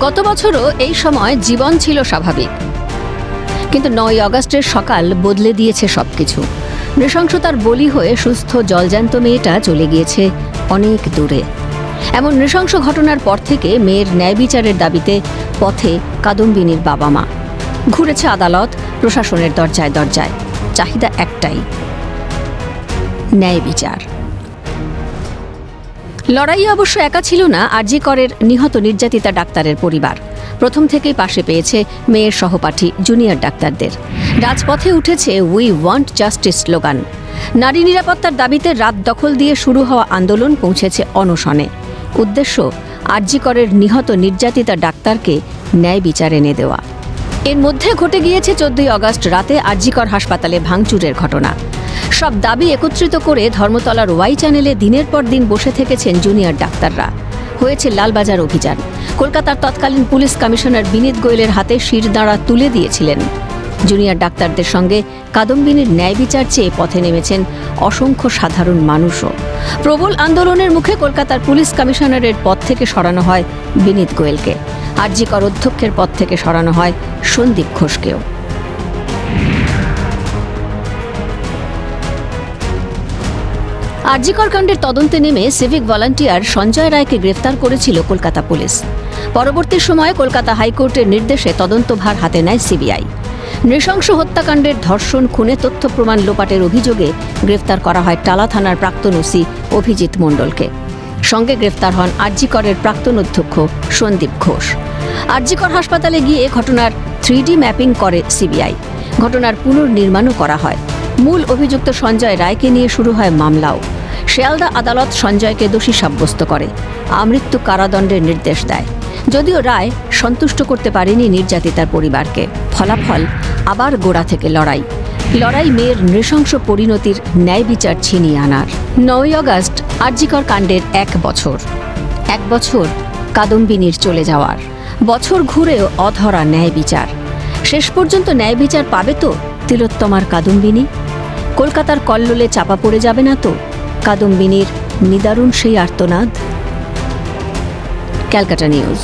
গত বছরও এই সময় জীবন ছিল স্বাভাবিক, কিন্তু ৯ আগস্টের সকাল বদলে দিয়েছে সবকিছু। নৃশংসতার বলি হয়ে সুস্থ জলজ্যান্ত মেয়েটা চলে গিয়েছে অনেক দূরে। এমন নৃশংস ঘটনার পর থেকে মেয়ের ন্যায় বিচারের দাবিতে পথে কাদম্বিনীর বাবা মা। ঘুরেছে আদালত, প্রশাসনের দরজায় দরজায়। চাহিদা একটাই, ন্যায় বিচার। লড়াই অবশ্য একা ছিল না আরজি করের নিহত নির্যাতিতা ডাক্তারের পরিবার। প্রথম থেকেই পাশে পেয়েছে মেয়ের সহপাঠী জুনিয়র ডাক্তারদের। রাজপথে উঠেছে উই ওয়ান্ট জাস্টিস স্লোগান। নারী নিরাপত্তার দাবিতে রাত দখল দিয়ে শুরু হওয়া আন্দোলন পৌঁছেছে অনশনে। উদ্দেশ্য আরজি করের নিহত নির্যাতিতা ডাক্তারকে ন্যায় বিচার এনে দেওয়া। এর মধ্যে ঘটে গিয়েছে 14 আগস্ট রাতে আরজি কর হাসপাতালে ভাঙচুরের ঘটনা। সব দাবি একত্রিত করে ধর্মতলার ওয়াই চ্যানেলে দিনের পর দিন বসে থেকেছেন জুনিয়র ডাক্তাররা। হয়েছে লালবাজার অভিযান। কলকাতার তৎকালীন পুলিশ কমিশনার বিনীত গোয়েলের হাতে শিরদাঁড়া তুলে দিয়েছিলেন। জুনিয়র ডাক্তারদের সঙ্গে কাদম্বিনীর ন্যায় বিচার চেয়ে পথে নেমেছেন অসংখ্য সাধারণ মানুষও। প্রবল আন্দোলনের মুখে কলকাতার পুলিশ কমিশনারের পদ থেকে সরানো হয় বিনীত গোয়েলকে। আরজি কর অধ্যক্ষের পদ থেকে সরানো হয় সন্দীপ ঘোষকেও। আরজি কর কাণ্ডের তদন্তে নেমে সিভিক ভলান্টিয়ার সঞ্জয় রায়কে গ্রেফতার করেছিল কলকাতা পুলিশ। পরবর্তী সময়ে কলকাতা হাইকোর্টের নির্দেশে তদন্তভার হাতে নেয় সিবিআই। নৃশংস হত্যাকাণ্ডের ধর্ষণ, খুনে তথ্য প্রমাণ লোপাটের অভিযোগে গ্রেফতার করা হয় টালা থানার প্রাক্তন ওসি অভিজিৎ মণ্ডলকে। সঙ্গে গ্রেফতার হন আরজি করের প্রাক্তন অধ্যক্ষ সন্দীপ ঘোষ। আরজি কর হাসপাতালে গিয়ে ঘটনার 3D ম্যাপিং করে সিবিআই। ঘটনার পুনর্নির্মাণও করা হয়। মূল অভিযুক্ত সঞ্জয় রায়কে নিয়ে শুরু হয় মামলাও। শিয়ালদা আদালত সঞ্জয়কে দোষী সাব্যস্ত করে আমৃত্যু কারাদণ্ডের নির্দেশ দেয়। যদিও রায় সন্তুষ্ট করতে পারেনি নির্যাতিতার পরিবারকে। ফলাফল আবার গোড়া থেকে লড়াই মেয়ের নৃশংস পরিণতির ন্যায় বিচার ছিনিয়ে আনার। 9 আগস্ট আরজি কর কাণ্ডের 1 বছর কাদম্বিনীর চলে যাওয়ার। বছর ঘুরেও অধরা ন্যায় বিচার। শেষ পর্যন্ত ন্যায় বিচার পাবে তো তিলোত্তমার কাদম্বিনী? কলকাতার কল্লোলে চাপা পড়ে যাবে না তো কাদম্বিনীর নিদারুণ সেই আর্তনাদ? ক্যালকাটা নিউজ।